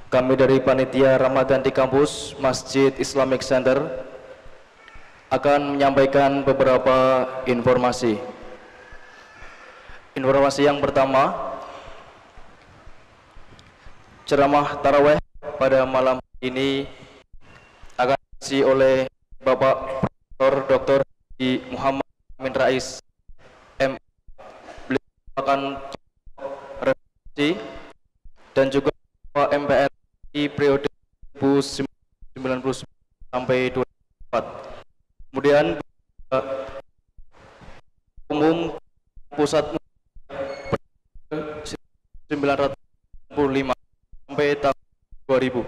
Kami dari Panitia Ramadan di Kampus Masjid Islamic Center akan menyampaikan beberapa informasi. Informasi yang pertama, ceramah taraweh pada malam ini akan diisi oleh Bapak Profesor Dr. Muhammad Amin Rais M. Beliau akan refleksi dan juga Pak MPR di periode 1999 sampai 2004. Kemudian umum pusat 1995 sampai tahun 2000.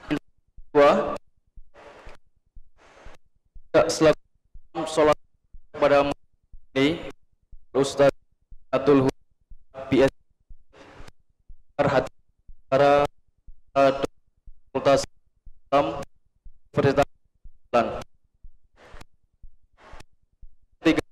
Kedua, selaku sholat pada malam ini, Ustaz Atul PS para Fakultas Islam Universitas Islam. Tiga,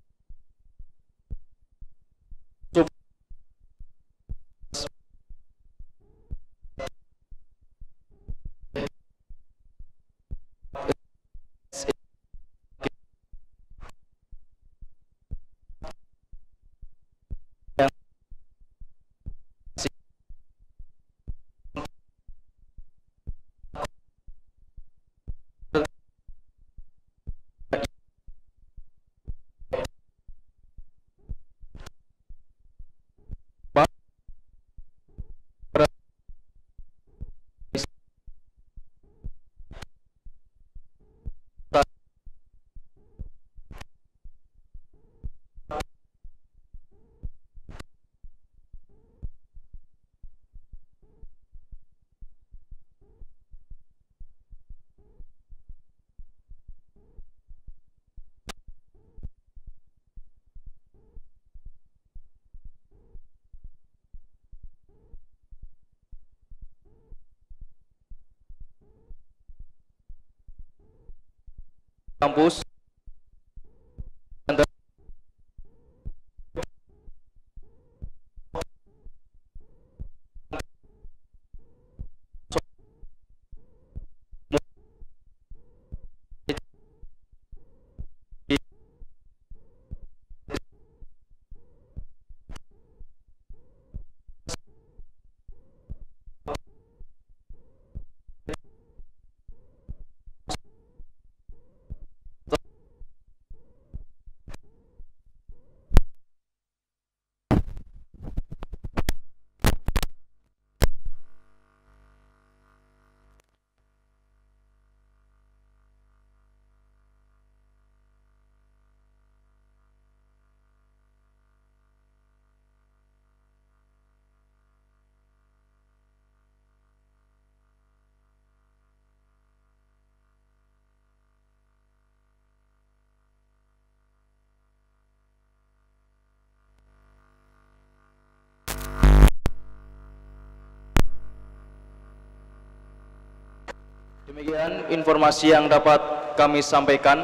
kampus Demikian informasi yang dapat kami sampaikan.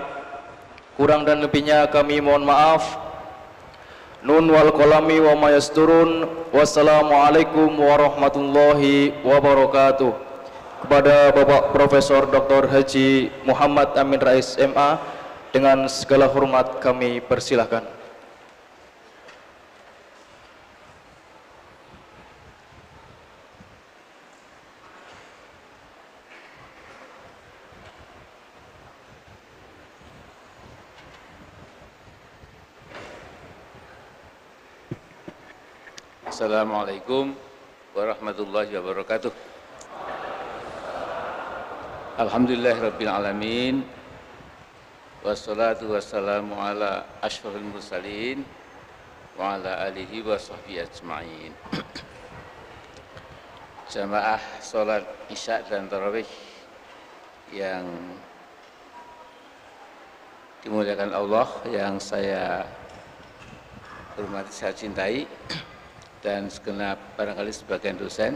Kurang dan lebihnya kami mohon maaf. Nun wal qalami wa ma yasturun. Wassalamualaikum warahmatullahi wabarakatuh. Kepada Bapak Profesor Dr. Haji Muhammad Amin Rais MA, dengan segala hormat kami persilahkan. Assalamualaikum warahmatullahi wabarakatuh. Alhamdulillahirabbil alamin. Wassalatu wassalamu ala asyrafil mursalin wa ala alihi wa sahbihi ajma'in. Jamaah salat Isya dan Tarawih yang dimuliakan Allah, yang saya hormati, saya cintai, dan segenap barangkali sebagian dosen,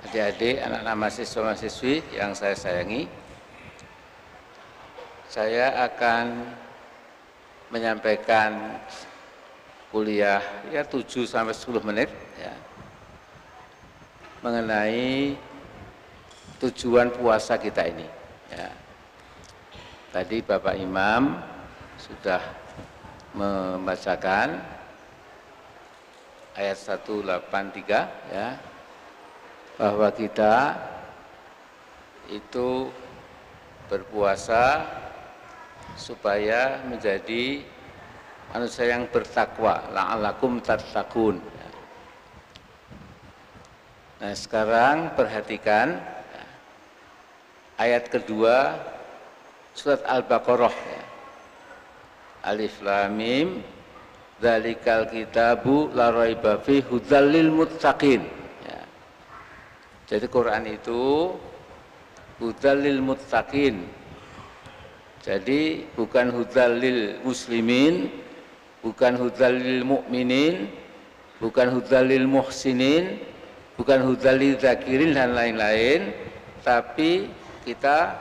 adik-adik, anak-anak mahasiswa-mahasiswi yang saya sayangi, saya akan menyampaikan kuliah 7 sampai 10 menit ya, mengenai tujuan puasa kita ini. Ya. Tadi Bapak Imam sudah membacakan ayat 183 ya, bahwa kita itu berpuasa supaya menjadi manusia yang bertakwa, la'allakum tattaqun. Nah, sekarang perhatikan ayat kedua surat Al-Baqarah ya. Alif Lam Mim dzalikal kitabu la raiba fihi hudzal lil muttaqin ya. Jadi Quran itu hudzal lil muttaqin. Jadi bukan hudzal lil muslimin, bukan hudzal lil mukminin, bukan hudzal lil muhsinin, bukan hudzal lil dzakirin dan lain-lain, tapi kita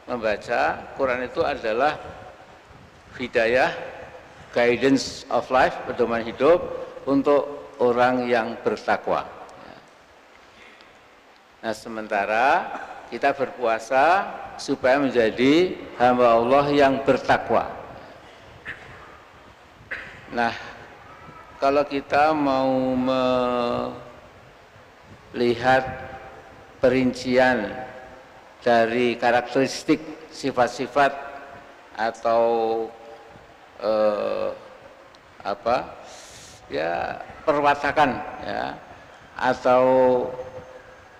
membaca Quran itu adalah hidayah, guidance of life, pedoman hidup untuk orang yang bertakwa. Nah, sementara kita berpuasa supaya menjadi hamba Allah yang bertakwa. Nah, kalau kita mau melihat perincian dari karakteristik sifat-sifat atau perwatakan ya, atau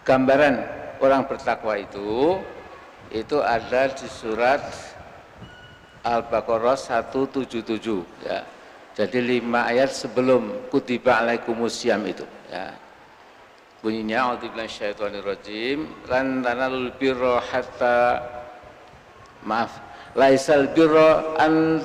gambaran orang bertakwa itu ada di surat Al-Baqarah 177 ya. Jadi 5 ayat sebelum kutiba alaikumusiyam itu ya. Bunyinya a'udzubillahi minasyaitonirrajim lan tanalul birra hatta laisal birra an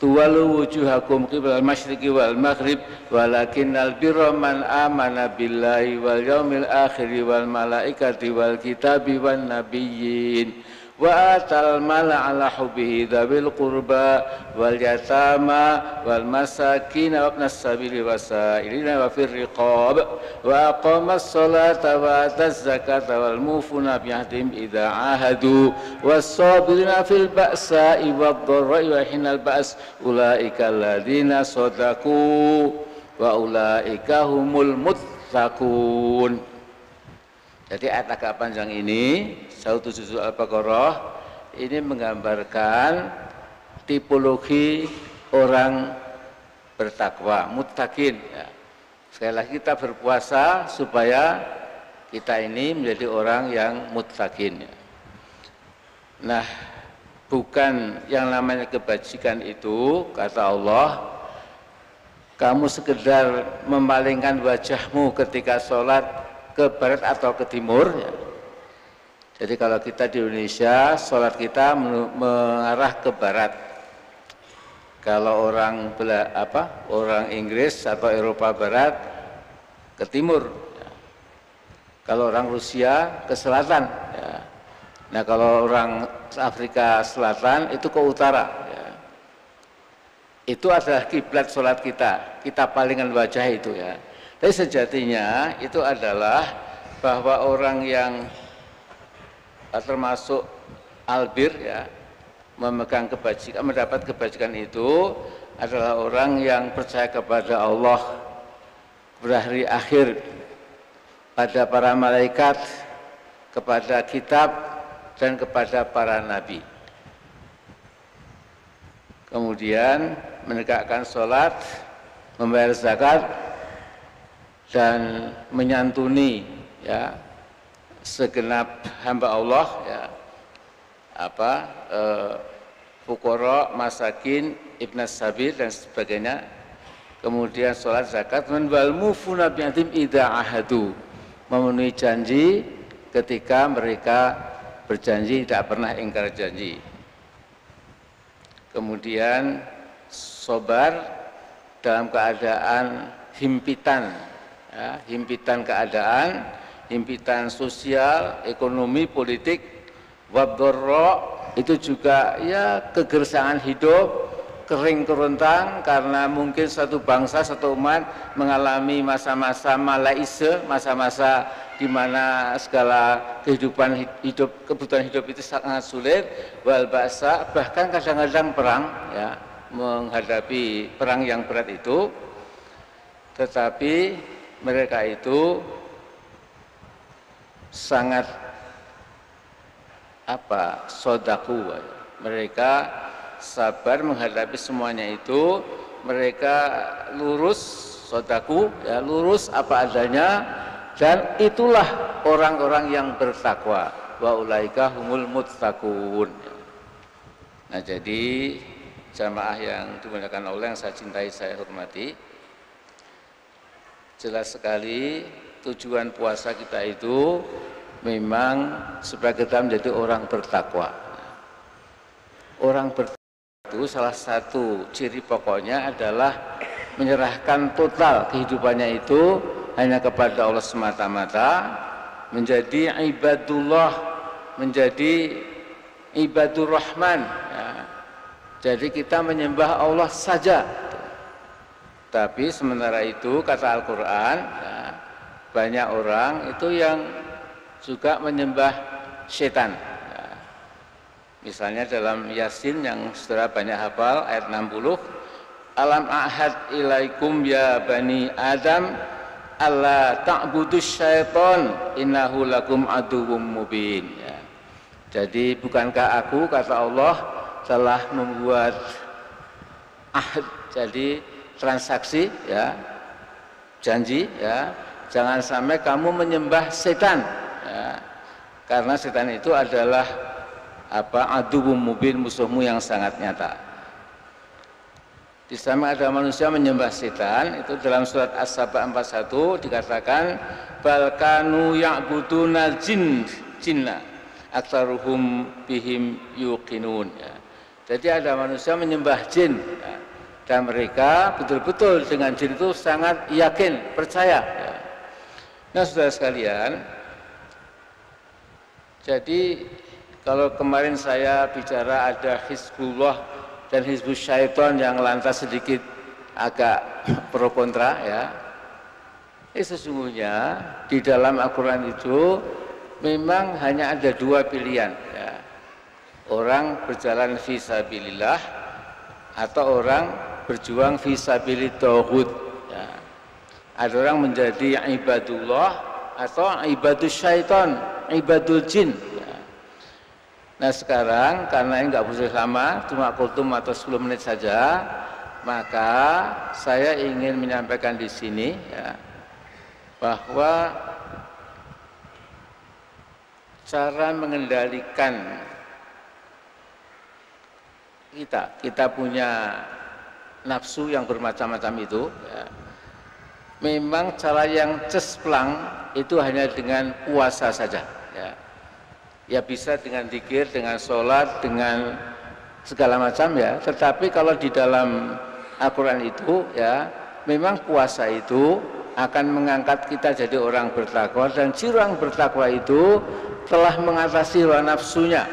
tuwalu wujuhakum qiblal masyriqi wal maghrib walakinnal birra man amana billahi wal yaumil akhir wal malaikati wal kitabi wan nabiyyin wa atal mala ala hubbihi dzawil qurba wal yatama wal masakin wa ibnas sabili wasailina wa fir riqab wa aqamas salata wa ataz zakata wal mufuna bi ahdihim idza ahadu was sabirina fil ba'sa'i wad dharra'i wa hinal ba's ulaika alladzina shadaqu wa ulaika humul muttaqun. Jadi ayat agak panjang ini 177 Al-Baqarah ini menggambarkan tipologi orang bertakwa, muttaqin ya. Sekali lagi kita berpuasa supaya kita ini menjadi orang yang muttaqin ya. Nah, bukan yang namanya kebajikan itu, kata Allah, kamu sekedar memalingkan wajahmu ketika sholat ke barat atau ke timur ya. Jadi kalau kita di Indonesia sholat kita mengarah ke barat. Kalau orang Inggris atau Eropa Barat ke timur ya. Kalau orang Rusia ke selatan ya. Nah, kalau orang Afrika Selatan itu ke utara ya. Itu adalah kiblat sholat kita. Kita palingkan wajah itu ya. Tapi sejatinya itu adalah bahwa orang yang termasuk albir ya, memegang kebajikan, mendapat kebajikan itu adalah orang yang percaya kepada Allah, pada hari akhir, pada para malaikat, kepada kitab dan kepada para nabi. Kemudian menegakkan sholat, membayar zakat, dan menyantuni ya segenap hamba Allah ya, fuqara, masakin, ibnas sabil dan sebagainya. Kemudian sholat, zakat, wal mufuna bi'ahdim idza ahadu, memenuhi janji ketika mereka berjanji, tidak pernah ingkar janji. Kemudian sabar dalam keadaan himpitan ya, himpitan keadaan, himpitan sosial, ekonomi, politik. Wadorro itu juga ya kegersangan hidup, kering kerontang karena mungkin satu bangsa, satu umat mengalami masa-masa malaise, masa-masa di mana segala kehidupan hidup, kebutuhan hidup itu sangat sulit, wal ba'sa, bahkan kadang-kadang perang, ya, menghadapi perang yang berat itu, tetapi mereka itu sangat sodaku, mereka sabar menghadapi semuanya itu, mereka lurus, sodaku, ya, lurus apa adanya, dan itulah orang-orang yang bertakwa, wa ulaika humul muttaqun. Nah, jadi jamaah yang dimuliakan Allah, yang saya cintai, saya hormati, jelas sekali tujuan puasa kita itu memang supaya kita menjadi orang bertakwa. Orang bertakwa itu salah satu ciri pokoknya adalah menyerahkan total kehidupannya itu hanya kepada Allah semata-mata, menjadi ibadullah, menjadi ibadur rahman, ya. Jadi kita menyembah Allah saja. Tapi sementara itu kata Al-Quran, ya, banyak orang itu yang juga menyembah setan. Misalnya dalam Yasin yang saudara banyak hafal, ayat 60, alam ahad ilaikum ya bani Adam alla ta'budus syaiton innahu lakum aduwwum mubin, ya. Jadi bukankah aku, kata Allah, telah membuat ahad, jadi transaksi, ya, janji, ya, jangan sampai kamu menyembah setan, ya, karena setan itu adalah aduwwum mubin, musuhmu yang sangat nyata. Di sana ada manusia menyembah setan, itu dalam surat As-Saba 41 dikatakan balkanu ya'budunal jinna aktsaruhum bihim yuqinun, ya. Jadi ada manusia menyembah jin, ya, dan mereka betul-betul dengan jin itu sangat yakin, percaya, ya. Nah, saudara sekalian, jadi kalau kemarin saya bicara ada Hizbullah dan Hizbus Syaiton yang lantas sedikit agak pro kontra, ya, sesungguhnya di dalam Al-Quran itu memang hanya ada dua pilihan, ya. Orang berjalan fisabilillah atau orang berjuang fisabilit tauhid, ya. Ada orang menjadi ibadullah atau ibadus syaiton, ibadul jin. Nah, sekarang karena ini nggak boleh lama, cuma kultum atau 10 menit saja, maka saya ingin menyampaikan di sini, ya, bahwa cara mengendalikan kita punya nafsu yang bermacam-macam itu, ya, memang cara yang cesplang itu hanya dengan puasa saja, ya. Ya bisa dengan zikir, dengan sholat, dengan segala macam, ya. Tetapi kalau di dalam Al-Quran itu, ya, memang puasa itu akan mengangkat kita jadi orang bertakwa, dan ciri orang bertakwa itu telah mengatasi hawa nafsunya.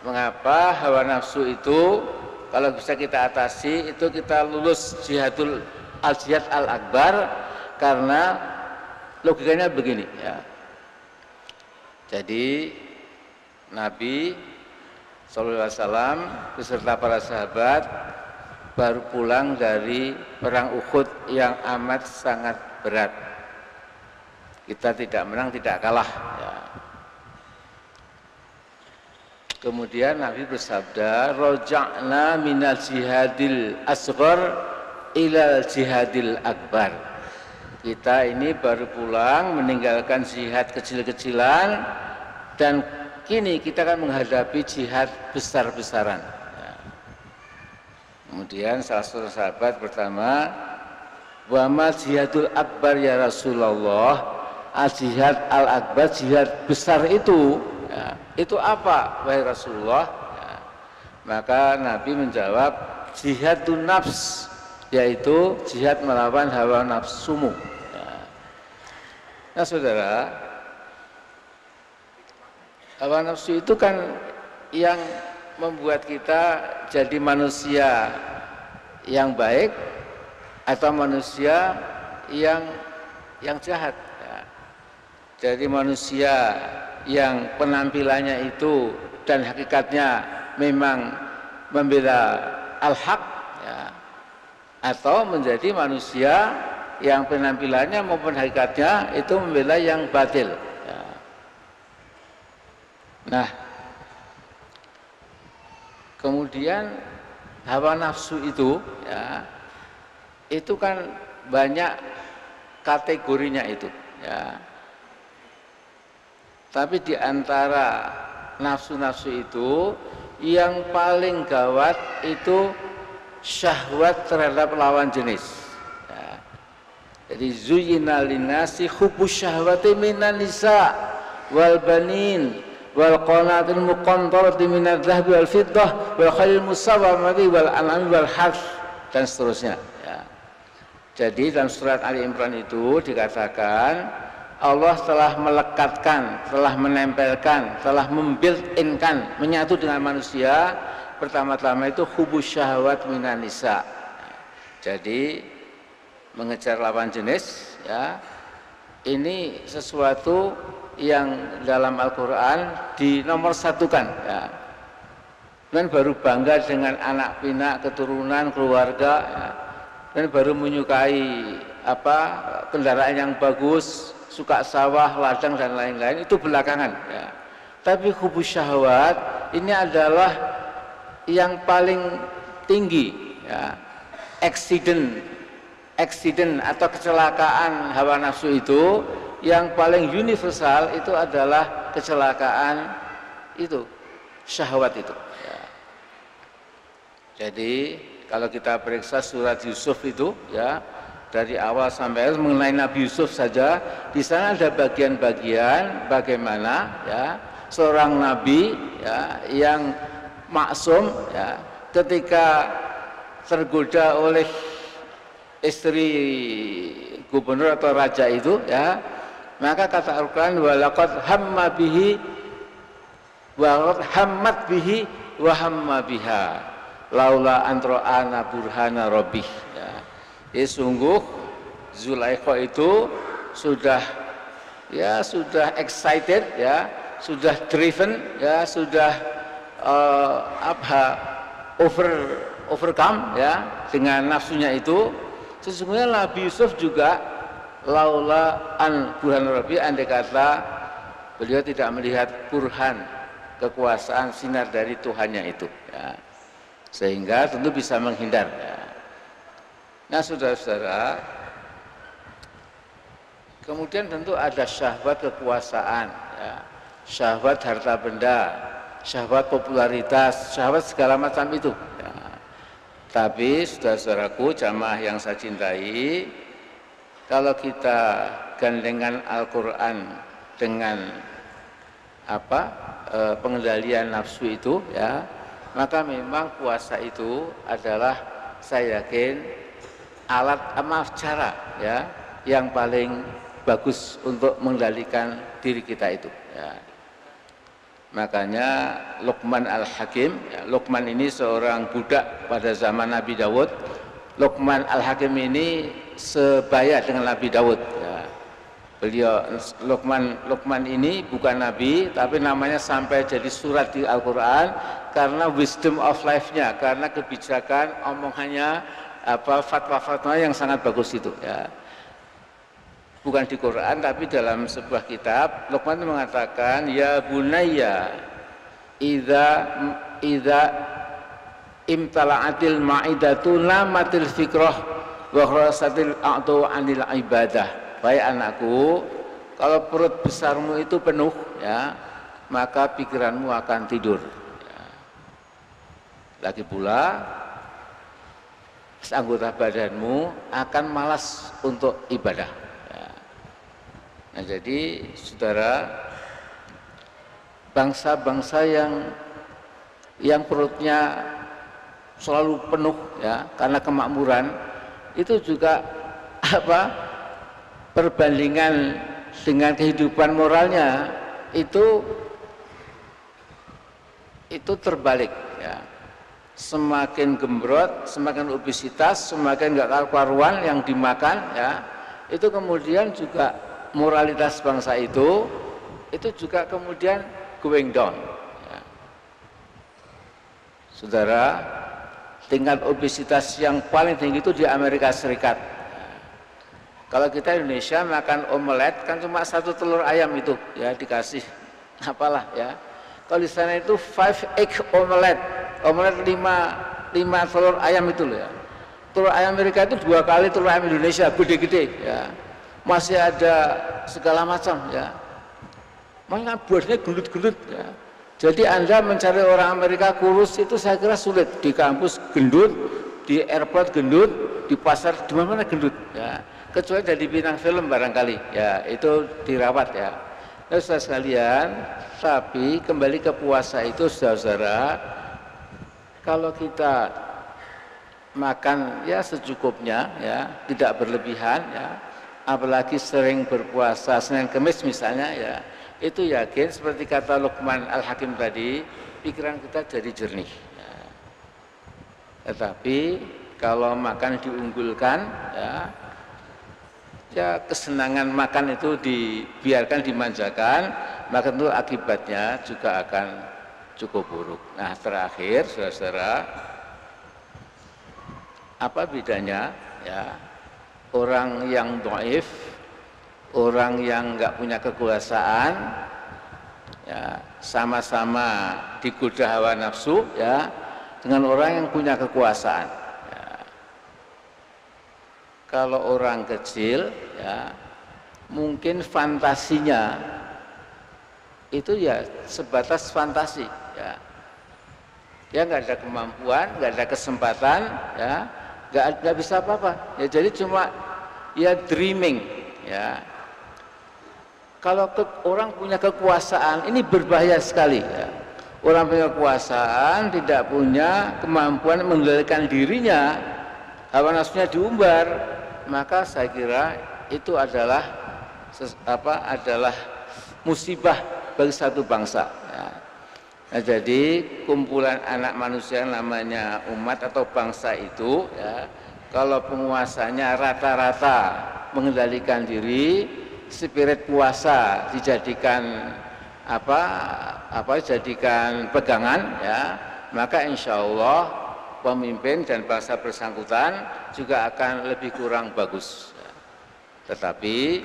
Mengapa hawa nafsu itu kalau bisa kita atasi, itu kita lulus jihad al-akbar, karena logikanya begini, ya. Jadi Nabi SAW beserta para sahabat baru pulang dari perang Uhud yang amat sangat berat. Kita tidak menang, tidak kalah, ya. Kemudian Nabi bersabda, roja'na minal jihadil asghar ilal jihadil akbar. Kita ini baru pulang meninggalkan jihad kecil-kecilan, dan kini kita akan menghadapi jihad besar-besaran, ya. Kemudian salah satu sahabat pertama, wa ma jihadul akbar ya Rasulullah, jihad al-akbar, jihad besar itu, ya, itu apa wahai Rasulullah, ya. Maka Nabi menjawab, jihadun nafs, yaitu jihad melawan hawa nafsumu. Nah, saudara, hawa nafsu itu kan yang membuat kita jadi manusia yang baik atau manusia yang jahat. Ya. Jadi manusia yang penampilannya itu dan hakikatnya memang membela al-haq, ya, atau menjadi manusia yang penampilannya maupun hakikatnya itu membela yang batil. Ya. Nah, kemudian hawa nafsu itu, ya, itu kan banyak kategorinya itu, ya. Tapi di antara nafsu-nafsu itu yang paling gawat itu syahwat terhadap lawan jenis. Ya. Jadi zuyyina linnasi hubbus syahwati minan nisa wal banin wal qanatil muqantarati minadz zahabi wal fiddah wal khailil musawwamati wal an'ami wal harth dan seterusnya. Ya. Jadi dalam surat Ali Imran itu dikatakan Allah telah melekatkan, telah menempelkan, telah membuilt-in-kan, menyatu dengan manusia. Pertama-tama itu hubbus syahwat minan nisa. Jadi mengejar lawan jenis, ya, ini sesuatu yang dalam Al-Quran dinomorsatukan, ya. Dan baru bangga dengan anak pinak, keturunan, keluarga, ya. Dan baru menyukai kendaraan yang bagus, suka sawah, ladang dan lain-lain, itu belakangan, ya. Tapi hubbus syahwat ini adalah yang paling tinggi, ya. Accident atau kecelakaan hawa nafsu itu yang paling universal itu adalah kecelakaan itu, syahwat itu, ya. Jadi kalau kita periksa surat Yusuf itu, ya, dari awal sampai akhir mengenai Nabi Yusuf saja, di sana ada bagian-bagian bagaimana, ya, seorang nabi, ya, yang maksum, ya, ketika tergoda oleh istri gubernur atau raja itu, ya, maka kata Al-Quran walaqad hamma bihi wa hammat bihi wa hamma biha laula antra'ana burhana rabbih, ya. Sungguh Zulaikha itu sudah excited, ya, sudah driven, ya, sudah overcome, ya, dengan nafsunya itu. Sesungguhnya Nabi Yusuf juga laula an burhan rabbi, andai kata beliau tidak melihat burhan, kekuasaan sinar dari Tuhannya itu, ya, sehingga tentu bisa menghindar, ya. Nah, saudara-saudara, kemudian tentu ada syahwat kekuasaan, ya, syahwat harta benda, syahwat popularitas, syahwat segala macam itu, ya. Tapi saudara-saudaraku, jamaah yang saya cintai, kalau kita gandengan Al-Quran dengan pengendalian nafsu itu, ya, maka memang puasa itu adalah, saya yakin, cara, ya, yang paling bagus untuk mengendalikan diri kita itu, ya. Makanya Luqman Al-Hakim, ya, Luqman ini seorang budak pada zaman Nabi Daud. Luqman Al-Hakim ini sebaya dengan Nabi Daud, ya. Beliau Luqman ini bukan nabi, tapi namanya sampai jadi surat di Al-Quran karena wisdom of life-nya, karena kebijakan omongannya, fatwa-fatwa yang sangat bagus itu, ya. Bukan di Quran tapi dalam sebuah kitab. Luqman mengatakan, ya bunayya idza imtala'atil ma'idatu namatil fikrah wa kharasatil a'tu anil ibadah. Baik anakku, kalau perut besarmu itu penuh, ya, maka pikiranmu akan tidur, ya. Lagi pula anggota badanmu akan malas untuk ibadah, ya. Nah, jadi saudara, bangsa-bangsa yang perutnya selalu penuh, ya, karena kemakmuran, itu juga perbandingan dengan kehidupan moralnya itu terbalik. ya. Semakin gembrot, semakin obesitas, semakin nggak karuan yang dimakan, ya. Itu kemudian juga moralitas bangsa itu juga kemudian going down. Ya. Saudara, tingkat obesitas yang paling tinggi itu di Amerika Serikat. Kalau kita Indonesia makan omelet kan cuma 1 telur ayam itu ya dikasih apalah ya. Kalau di sana itu 5 egg omelet 5 telur ayam itu loh ya. Telur ayam Amerika itu 2 kali telur ayam Indonesia gede-gede ya. Masih ada segala macam ya. Makanya buatnya gendut-gendut ya. Jadi Anda mencari orang Amerika kurus itu saya kira sulit. Di kampus gendut, di airport gendut, di pasar di mana-mana gendut ya. Kecuali dari bintang film barangkali ya, itu dirawat ya. Nah, saudara sekalian, tapi kembali ke puasa itu saudara, kalau kita makan ya secukupnya ya, tidak berlebihan ya, apalagi sering berpuasa Senin Kemis misalnya ya, itu yakin seperti kata Luqman Al-Hakim tadi, pikiran kita jadi jernih ya. Tetapi kalau makan diunggulkan ya kesenangan makan itu dibiarkan dimanjakan, maka itu akibatnya juga akan cukup buruk. Nah terakhir saudara-saudara, apa bedanya ya orang yang dhaif, orang yang nggak punya kekuasaan ya, sama-sama digoda hawa nafsu ya, dengan orang yang punya kekuasaan ya. Kalau orang kecil ya mungkin fantasinya itu ya sebatas fantasi ya, dia nggak ada kemampuan, nggak ada kesempatan ya, nggak bisa apa-apa ya, jadi cuma ya dreaming ya. Kalau orang punya kekuasaan ini berbahaya sekali ya. Orang punya kekuasaan tidak punya kemampuan mengendalikan dirinya, hawa nafsunya diumbar, maka saya kira itu adalah adalah musibah bagi satu bangsa ya. Nah, jadi kumpulan anak manusia yang namanya umat atau bangsa itu ya, kalau penguasanya rata-rata mengendalikan diri, spirit puasa dijadikan jadikan pegangan ya, maka insya Allah pemimpin dan bangsa bersangkutan juga akan lebih kurang bagus ya. Tetapi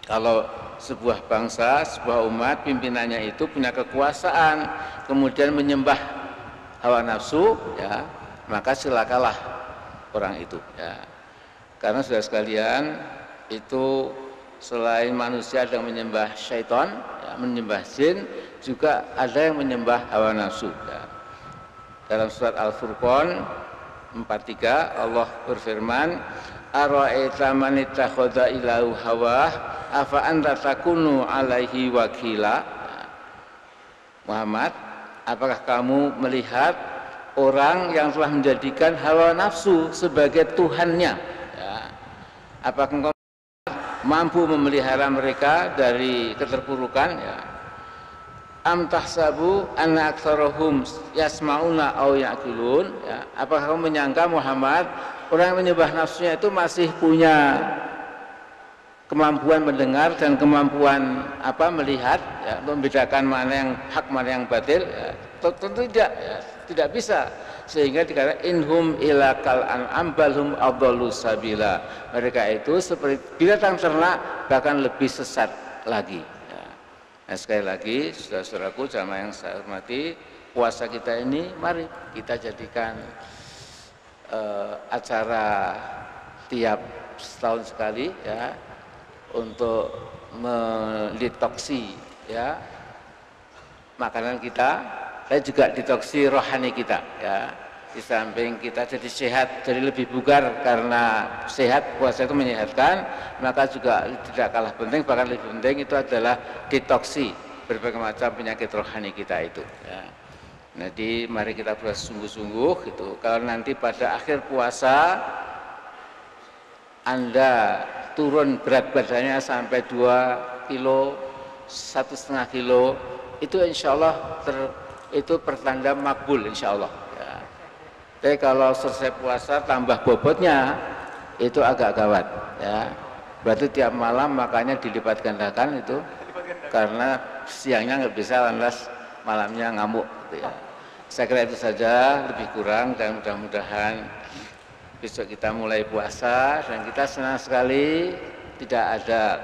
kalau sebuah bangsa, sebuah umat pimpinannya itu punya kekuasaan kemudian menyembah hawa nafsu ya, maka silakanlah orang itu ya. Karena saudara sekalian, itu selain manusia ada yang menyembah syaitan ya, menyembah jin, juga ada yang menyembah hawa nafsu ya. Dalam surat Al-Furqan 43 Allah berfirman, ara'aita man ittakhadha ilahu hawah afa anta takunu alaihi wakila. Muhammad, apakah kamu melihat orang yang telah menjadikan hawa nafsu sebagai Tuhannya ya. Apakah engkau mampu memelihara mereka dari keterpurukan ya. Am tahsabu anna aktsarahum yasmauna aw yaqilun ya. Apakah kamu menyangka Muhammad orang yang menyembah nafsunya itu masih punya kemampuan mendengar dan kemampuan melihat ya, membedakan mana yang hak mana yang batil ya. Tentu tidak ya, tidak bisa, sehingga dikatakan inhum ila kal an'am balhum adallu sabila, mereka itu seperti binatang ternak bahkan lebih sesat lagi ya. Nah, sekali lagi saudara-saudaraku jamaah yang saya hormati, puasa kita ini mari kita jadikan acara tiap setahun sekali ya, untuk mendetoksi ya makanan kita, dan juga detoksi rohani kita ya. Di samping kita jadi sehat, jadi lebih bugar karena sehat, puasa itu menyehatkan, maka juga tidak kalah penting, bahkan lebih penting itu adalah detoksi berbagai macam penyakit rohani kita itu ya. Jadi mari kita puasa sungguh-sungguh gitu. Kalau nanti pada akhir puasa Anda turun berat badannya sampai 2 kilo, 1,5 kilo, itu insya Allah itu pertanda makbul insya Allah ya. Tapi kalau selesai puasa tambah bobotnya itu agak gawat ya. Berarti tiap malam makanya dilipat gandakan itu karena siangnya nggak bisa lantas malamnya ngamuk gitu ya. Saya kira itu saja, lebih kurang, dan mudah-mudahan besok kita mulai puasa dan kita senang sekali tidak ada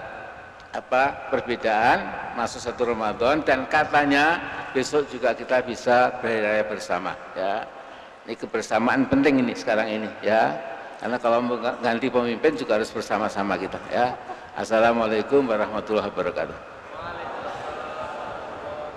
perbedaan masuk satu Ramadan dan katanya besok juga kita bisa berhari raya bersama ya. Ini kebersamaan penting ini sekarang ini ya. Karena kalau mengganti pemimpin juga harus bersama-sama kita ya. Assalamualaikum warahmatullahi wabarakatuh.